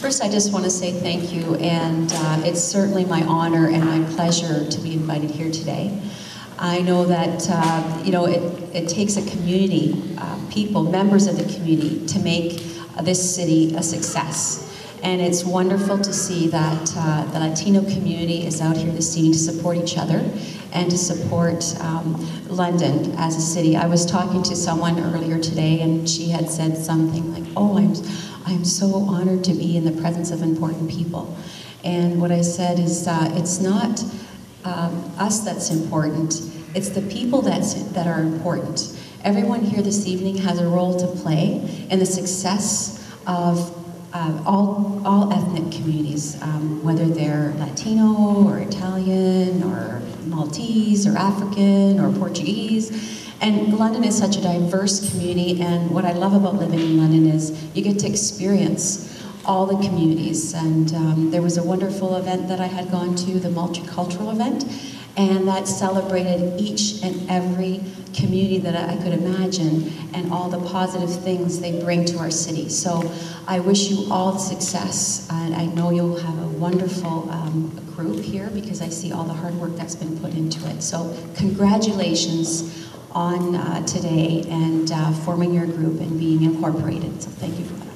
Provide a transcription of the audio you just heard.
First, I just want to say thank you, and it's certainly my honor and my pleasure to be invited here today. I know that it takes a community, people, members of the community, to make this city a success. And it's wonderful to see that the Latino community is out here this evening to support each other and to support London as a city. I was talking to someone earlier today, and she had said something like, "Oh, I'm so honored to be in the presence of important people." And what I said is, it's not us that's important, it's the people that are important. Everyone here this evening has a role to play in the success of all ethnic communities, whether they're Latino or Italian or Maltese or African or Portuguese. And London is such a diverse community, and what I love about living in London is you get to experience all the communities. And there was a wonderful event that I had gone to, the multicultural event, and that celebrated each and every community that I could imagine and all the positive things they bring to our city. So I wish you all success, and I know you'll have a wonderful group here because I see all the hard work that's been put into it. So congratulations on today and forming your group and being incorporated. So thank you for that.